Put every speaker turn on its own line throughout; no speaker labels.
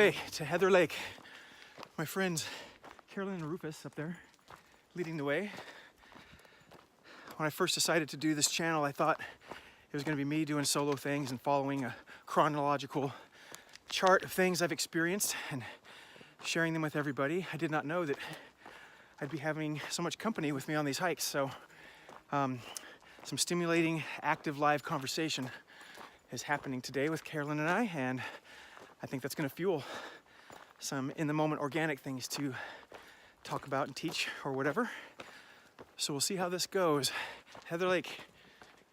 way to Heather Lake. My friends Carolyn and Rufus up there leading the way. When I first decided to do this channel, I thought it was going to be me doing solo things and following a chronological chart of things I've experienced and sharing them with everybody. I did not know that I'd be having so much company with me on these hikes. So some stimulating, active, live conversation is happening today with Carolyn and I, and I think that's going to fuel some in-the-moment organic things to talk about and teach or whatever. So we'll see how this goes. Heather Lake,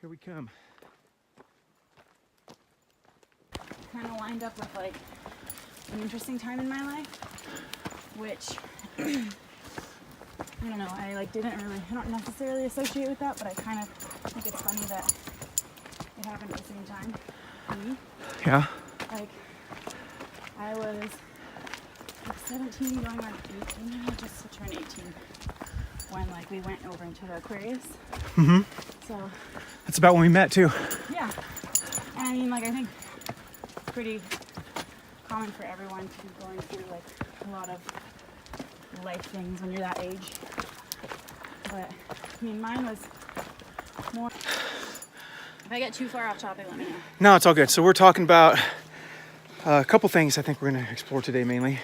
here we come.
Kind of lined up with like an interesting time in my life, which I don't know, I don't necessarily associate with that, but I kind of think it's funny that it happened at the same time for me.
Yeah.
Like, I was like 17 going on 18, I just turned 18 when like we went over into the Aquarius.
Mm-hmm.
So
that's about when we met too.
Yeah. And I mean, like, I think it's pretty common for everyone to be going through like a lot of life things when you're that age. But I mean, mine was more. If I get too far off topic, let me know.
No, it's all good. So we're talking about a couple things I think we're going to explore today mainly.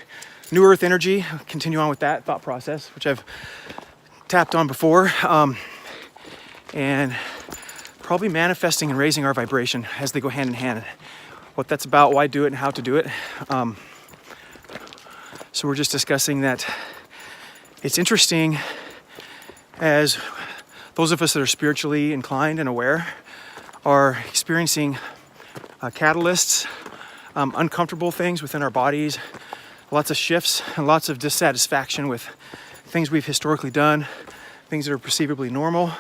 New Earth energy, continue on with that thought process, which I've tapped on before. And probably manifesting and raising our vibration as they go hand in hand. What that's about, why do it, and how to do it. So we're just discussing that it's interesting as those of us that are spiritually inclined and aware are experiencing catalysts, uncomfortable things within our bodies, lots of shifts and lots of dissatisfaction with things we've historically done, things that are perceivably normal,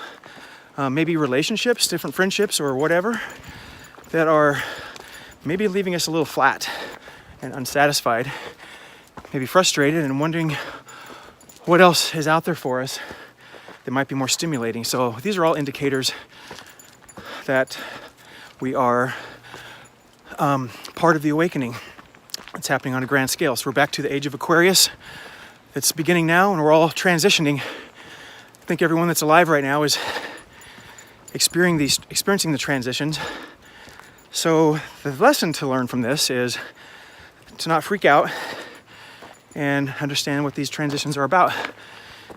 maybe relationships, different friendships or whatever, that are maybe leaving us a little flat and unsatisfied, maybe frustrated and wondering what else is out there for us that might be more stimulating. So these are all indicators that we are part of the awakening that's happening on a grand scale. So we're back to the age of Aquarius. It's beginning now and we're all transitioning. I think everyone that's alive right now is experiencing the transitions. So the lesson to learn from this is to not freak out and understand what these transitions are about.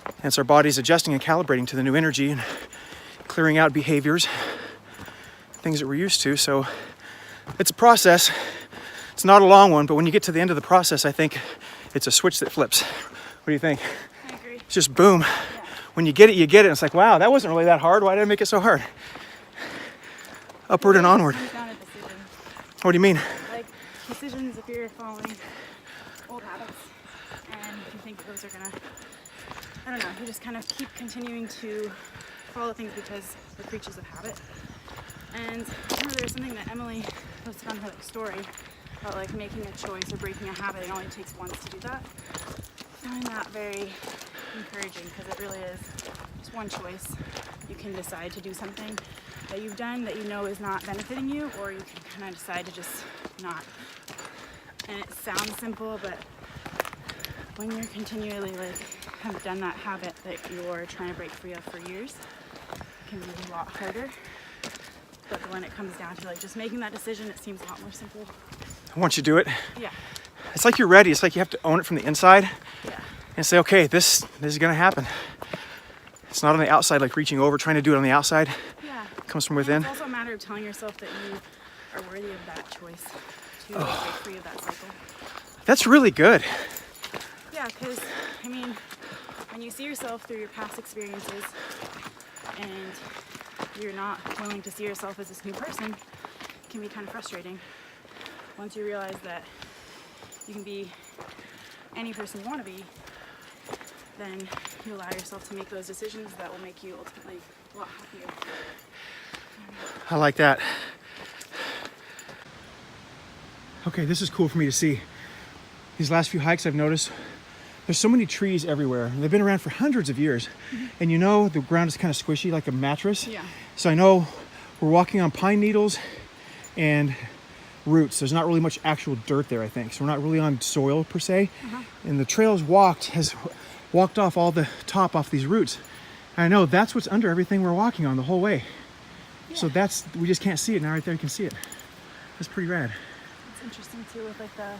And it's our bodies adjusting and calibrating to the new energy and clearing out behaviors, things that we're used to. So it's a process. It's not a long one, but when you get to the end of the process, I think it's a switch that flips. What do you think?
I agree.
It's just boom. Yeah. When you get it, you get it. And it's like, wow, that wasn't really that hard. Why did I make it so hard? Upward and onward. What do you mean?
Like decisions, if you're following old habits and you think those are gonna, I don't know, you just kind of keep continuing to follow things because we're creatures of habit. And I know there's something that Emily posted on her like, story about like making a choice or breaking a habit. It only takes once to do that. I find that very encouraging because it really is just one choice. You can decide to do something that you've done that you know is not benefiting you, or you can kind of decide to just not. And it sounds simple, but when you're continually like have done that habit that you're trying to break free of for years, it can be a lot harder. But when it comes down to like just making that decision, it seems a lot more simple.
Once you do it,
yeah,
it's like you're ready. It's like you have to own it from the inside.
Yeah.
And say, okay, this is gonna happen. It's not on the outside, like reaching over, trying to do it on the outside.
Yeah.
It comes from within.
And it's also a matter of telling yourself that you are worthy of that choice to break free of that cycle.
That's really good.
Yeah, because, I mean, when you see yourself through your past experiences and you're not willing to see yourself as this new person, it can be kind of frustrating. Once you realize that you can be any person you want to be, then you allow yourself to make those decisions that will make you ultimately a lot happier.
I like that. Okay, this is cool for me to see. These last few hikes I've noticed, there's so many trees everywhere. They've been around for hundreds of years. Mm-hmm. And you know, the ground is kind of squishy like a mattress.
Yeah.
So I know we're walking on pine needles and roots. There's not really much actual dirt there, I think. So we're not really on soil per se. And the trails has walked off all the top off these roots. And I know that's what's under everything we're walking on the whole way.
Yeah.
So we just can't see it. Now right there you can see it. That's pretty rad.
It's interesting too with like the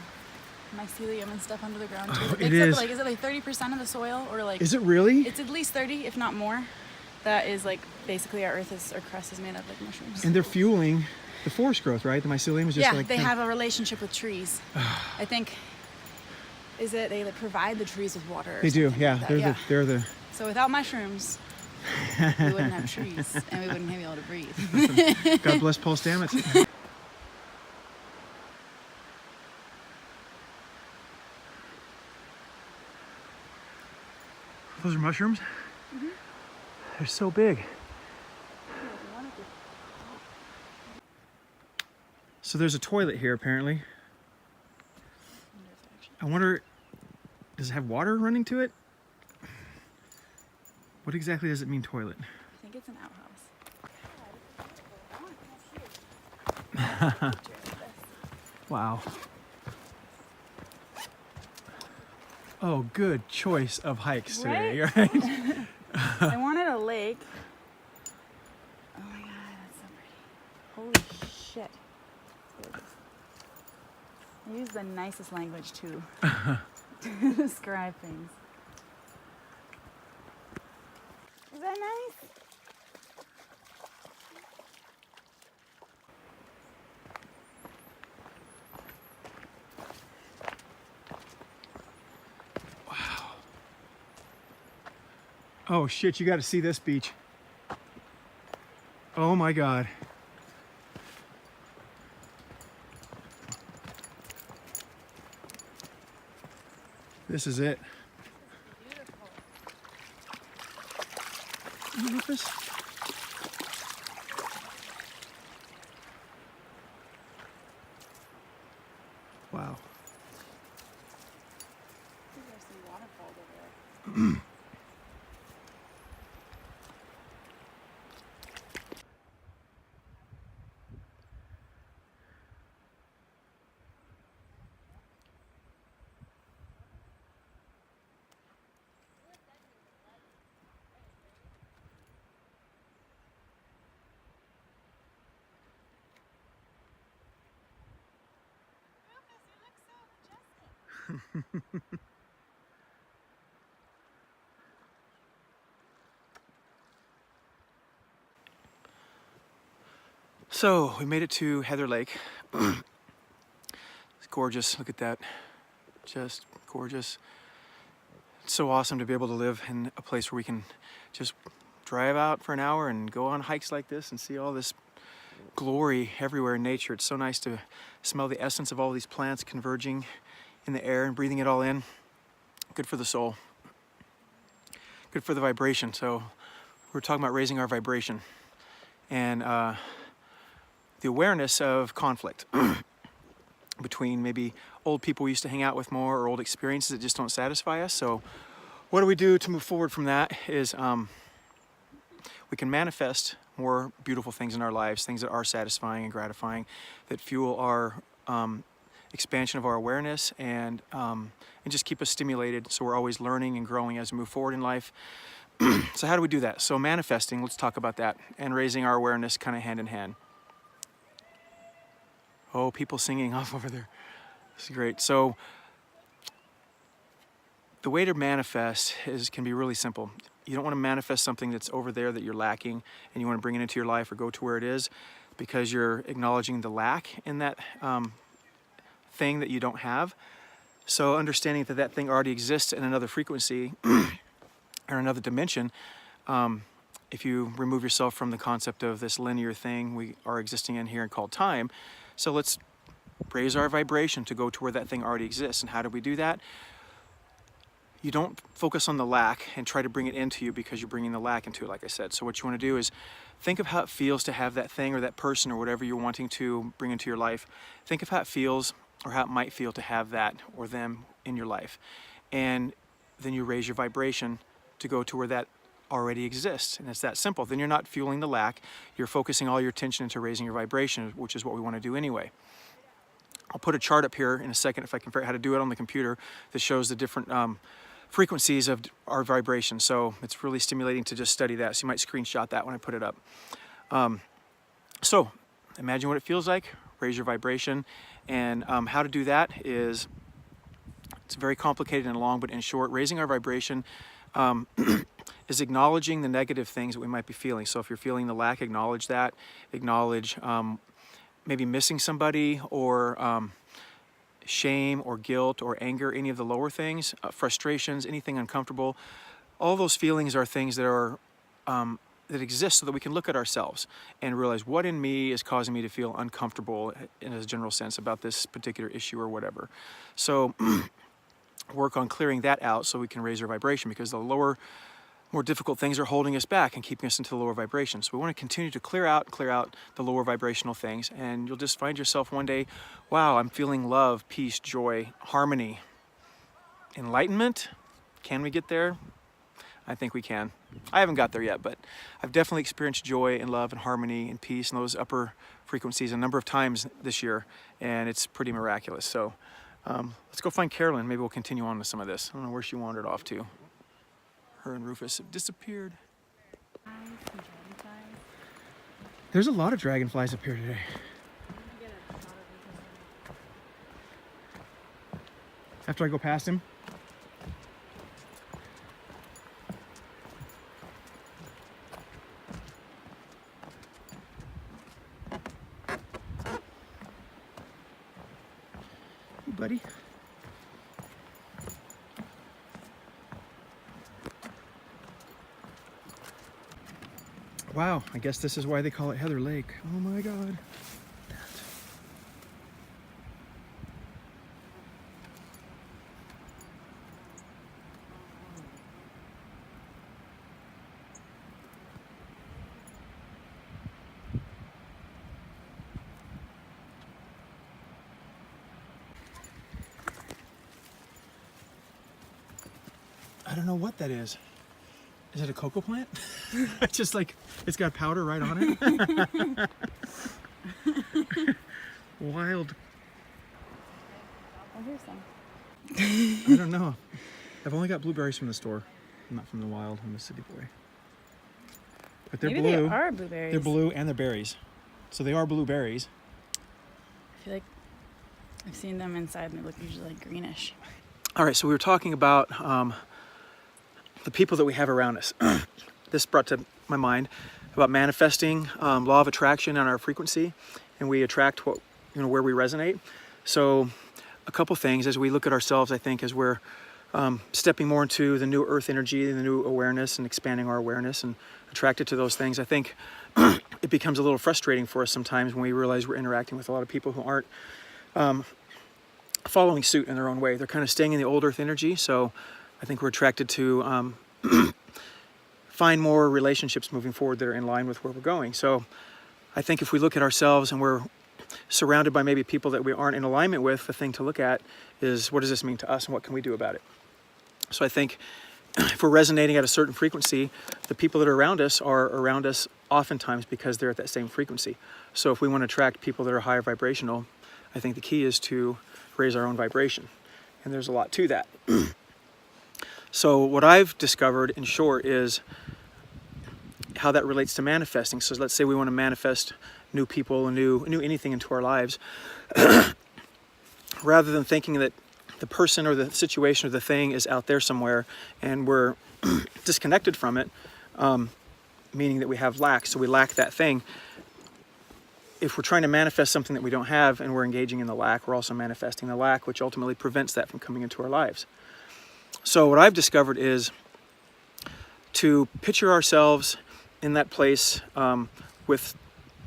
mycelium and stuff under the ground too.
Oh,
It
it
makes
is.
up, like, is it like 30% of the soil, or like?
Is it really?
It's at least 30, if not more. That is like basically our crust is made of like mushrooms.
And they're fueling the forest growth, right? The mycelium is just
yeah,
like...
they have a relationship with trees. I think, they like provide the trees with water.
They do, yeah.
Like that.
They're the...
So without mushrooms, we wouldn't have trees and we wouldn't be able to breathe.
God bless Paul Stamets. Those are mushrooms? They're so big. So there's a toilet here apparently. I wonder, does it have water running to it? What exactly does it mean, toilet?
I think it's an outhouse.
Wow. Oh, good choice of hikes today, right?
I wanted a lake. Oh my god, that's so pretty. Holy shit. I use the nicest language to describe things. Is that nice?
Oh shit, you gotta see this beach. Oh my god. This is it.
Beautiful.
Look at this. Wow.
There's some waterfalls over there.
So we made it to Heather Lake. It's gorgeous, look at that. Just gorgeous. It's so awesome to be able to live in a place where we can just drive out for an hour and go on hikes like this and see all this glory everywhere in nature. It's so nice to smell the essence of all these plants converging in the air and breathing it all in. Good for the soul. Good for the vibration. So we're talking about raising our vibration and the awareness of conflict between maybe old people we used to hang out with more or old experiences that just don't satisfy us. So what do we do to move forward from that is we can manifest more beautiful things in our lives, things that are satisfying and gratifying, that fuel our expansion of our awareness and just keep us stimulated so we're always learning and growing as we move forward in life. So how do we do that? So manifesting, let's talk about that, and raising our awareness kind of hand in hand. Oh, people singing off over there. This is great. So the way to manifest can be really simple. You don't want to manifest something that's over there that you're lacking and you want to bring it into your life or go to where it is because you're acknowledging the lack in that thing that you don't have. So understanding that that thing already exists in another frequency or another dimension, if you remove yourself from the concept of this linear thing we are existing in here and called time. So let's raise our vibration to go to where that thing already exists. And how do we do that? You don't focus on the lack and try to bring it into you because you're bringing the lack into it, like I said. So what you want to do is think of how it feels to have that thing or that person or whatever you're wanting to bring into your life. Think of how it feels or how it might feel to have that or them in your life. And then you raise your vibration to go to where that already exists. And it's that simple. Then you're not fueling the lack. You're focusing all your attention into raising your vibration, which is what we want to do anyway. I'll put a chart up here in a second if I can figure out how to do it on the computer that shows the different frequencies of our vibration. So it's really stimulating to just study that. So you might screenshot that when I put it up. So imagine what it feels like, raise your vibration. And how to do that is, it's very complicated and long, but in short, raising our vibration is acknowledging the negative things that we might be feeling. So if you're feeling the lack, acknowledge that. Acknowledge maybe missing somebody, or shame or guilt or anger, any of the lower things, frustrations, anything uncomfortable. All those feelings are things that are that exist, so that we can look at ourselves and realize what in me is causing me to feel uncomfortable in a general sense about this particular issue or whatever. So work on clearing that out so we can raise our vibration, because the lower, more difficult things are holding us back and keeping us into the lower vibrations. So we want to continue to clear out the lower vibrational things, and you'll just find yourself one day, wow, I'm feeling love, peace, joy, harmony, enlightenment. Can we get there? I think we can. I haven't got there yet, but I've definitely experienced joy and love and harmony and peace and those upper frequencies a number of times this year, and it's pretty miraculous. So let's go find Carolyn. Maybe we'll continue on with some of this. I don't know where she wandered off to. Her and Rufus have disappeared. There's a lot of dragonflies up here today. After I go past him. Hey, buddy. Wow, I guess this is why they call it Heather Lake. Oh my God. I don't know what that is. Is it a cocoa plant? It's just like, it's got powder right on it. Wild.
Oh, here's some.
I don't know. I've only got blueberries from the store, not from the wild. I'm a city boy. But they're
Maybe
blue.
they are blueberries.
They're blue and they're berries. So they are blueberries.
I feel like I've seen them inside and they look usually like greenish.
All right, so we were talking about the people that we have around us. This brought to my mind about manifesting, law of attraction on our frequency, and we attract what, where we resonate. So a couple things as we look at ourselves, I think, as we're stepping more into the new earth energy and the new awareness and expanding our awareness and attracted to those things, I think it becomes a little frustrating for us sometimes when we realize we're interacting with a lot of people who aren't following suit in their own way. They're kind of staying in the old earth energy. So I think we're attracted to find more relationships moving forward that are in line with where we're going. So I think if we look at ourselves and we're surrounded by maybe people that we aren't in alignment with, the thing to look at is, what does this mean to us and what can we do about it? So I think if we're resonating at a certain frequency, the people that are around us oftentimes because they're at that same frequency. So if we want to attract people that are higher vibrational, I think the key is to raise our own vibration. And there's a lot to that. So what I've discovered in short is how that relates to manifesting. So let's say we want to manifest new people and new anything into our lives. Rather than thinking that the person or the situation or the thing is out there somewhere and we're disconnected from it, meaning that we have lack, so we lack that thing. If we're trying to manifest something that we don't have and we're engaging in the lack, we're also manifesting the lack, which ultimately prevents that from coming into our lives. So what I've discovered is to picture ourselves in that place with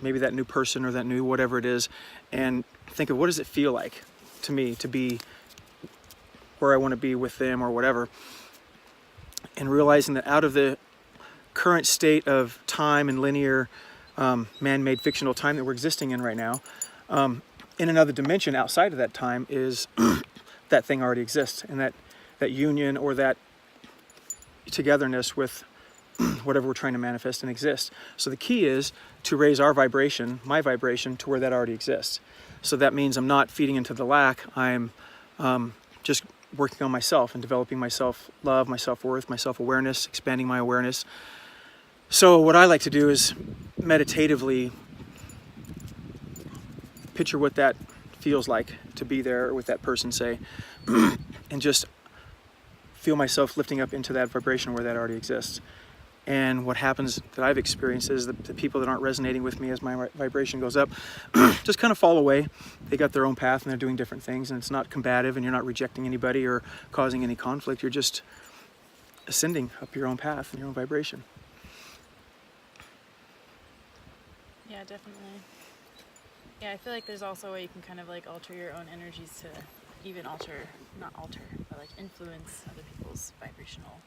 maybe that new person or that new whatever it is, and think of what does it feel like to me to be where I want to be with them or whatever, and realizing that out of the current state of time and linear man-made fictional time that we're existing in right now, in another dimension outside of that time is that thing already exists, and that union or that togetherness with whatever we're trying to manifest and exist. So the key is to raise our vibration, my vibration, to where that already exists. So that means I'm not feeding into the lack. I'm just working on myself and developing my self-love, my self-worth, my self-awareness, expanding my awareness. So what I like to do is meditatively picture what that feels like to be there with that person, say, and just feel myself lifting up into that vibration where that already exists. And what happens that I've experienced is the people that aren't resonating with me as my vibration goes up just kind of fall away. They got their own path and they're doing different things, and it's not combative, and you're not rejecting anybody or causing any conflict. You're just ascending up your own path and your own vibration.
Yeah, definitely. Yeah, I feel like there's also a way you can kind of like alter your own energies to even not alter, but like influence other people's vibrational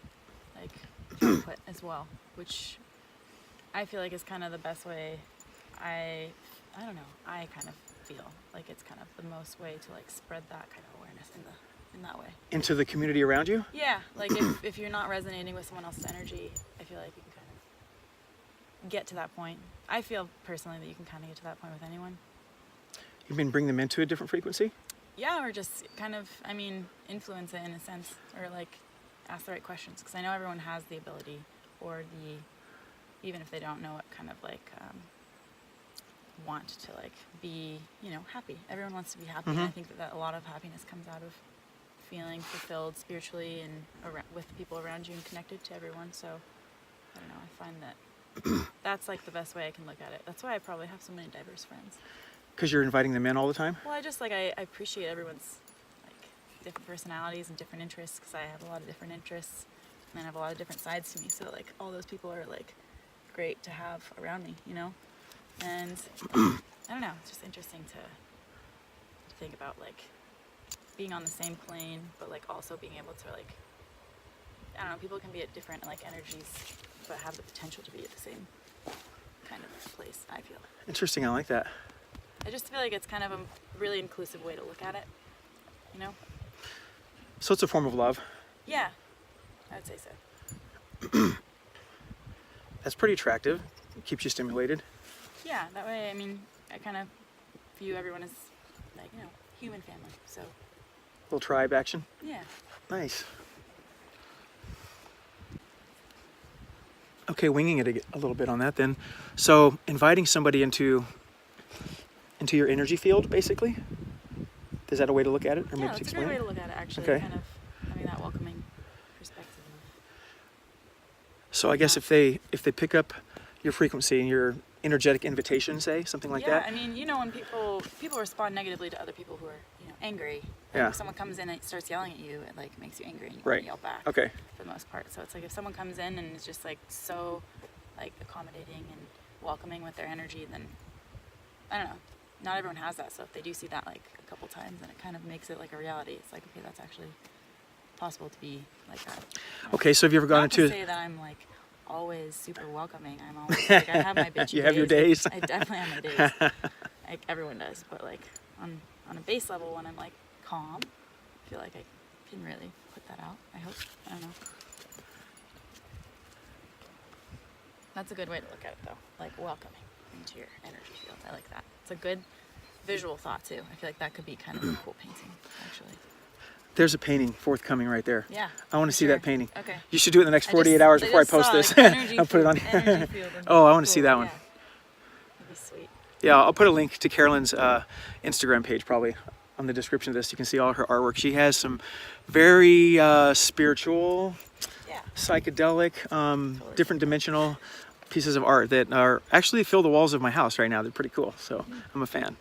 like input as well, which I feel like is kind of the best way. I don't know, I kind of feel like it's kind of the most way to like spread that kind of awareness in that way.
Into the community around you?
Yeah, like if you're not resonating with someone else's energy, I feel like you can kind of get to that point. I feel personally that you can kind of get to that point with anyone.
You mean bring them into a different frequency?
Yeah, or just kind of, I mean, influence it in a sense, or like ask the right questions, because I know everyone has the ability, or even if they don't know it, kind of like want to like be, happy. Everyone wants to be happy, and I think that a lot of happiness comes out of feeling fulfilled spiritually and with the people around you and connected to everyone. So I don't know, I find that that's like the best way I can look at it. That's why I probably have so many diverse friends.
Because you're inviting them in all the time?
Well, I just like I appreciate everyone's like different personalities and different interests, because I have a lot of different interests and I have a lot of different sides to me. So like all those people are like great to have around me, And I don't know, it's just interesting to think about like being on the same plane, but like also being able to like, I don't know, people can be at different like energies, but have the potential to be at the same kind of place, I feel.
Interesting, I like that.
I just feel like it's kind of a really inclusive way to look at it,
So it's a form of love.
Yeah, I would say so.
That's pretty attractive. It keeps you stimulated.
Yeah, that way, I mean, I kind of view everyone as like, human family, so.
Little tribe action.
Yeah.
Nice. Okay, winging it a little bit on that then. So inviting somebody into your energy field, basically? Is that a way to look at it? Or maybe
Yeah,
to
it's a
explain
great way
it?
to look at it, actually.
Okay.
Kind of having that welcoming perspective.
So I guess if they pick up your frequency and your energetic invitation, say, something like that?
Yeah, I mean, when people respond negatively to other people who are, angry.
Yeah.
If someone comes in and starts yelling at you, it like makes you angry and you
Right.
want to yell back.
Okay.
For the most part. So it's like if someone comes in and is just like so like accommodating and welcoming with their energy, then I don't know. Not everyone has that, so if they do see that like a couple times, then it kind of makes it like a reality. It's like, okay, that's actually possible to be like that.
Okay, so have you ever gone
Not to
into...
say that I'm like always super welcoming. I'm always like, I have my bitchy
You have your
days.
days.
I definitely have my days. Like everyone does, but like on a base level, when I'm like calm, I feel like I can really put that out. I hope. I don't know. That's a good way to look at it, though. Like welcoming into your energy field. I like that. It's a good visual thought too. I feel like that could be kind of a cool painting, actually.
There's a painting forthcoming right there.
Yeah.
I want to see
sure.
that painting.
Okay.
You should do it in the next 48 hours before I
just
post
saw,
this.
like, energy
I'll put it on.
energy field and
Oh, I want to see
cool,
that one.
Yeah. That'd be sweet.
Yeah, I'll put a link to Carolyn's Instagram page probably on the description of this. You can see all her artwork. She has some very spiritual,
Yeah.
psychedelic, different dimensional pieces of art that are actually fill the walls of my house right now. They're pretty cool, so I'm a fan.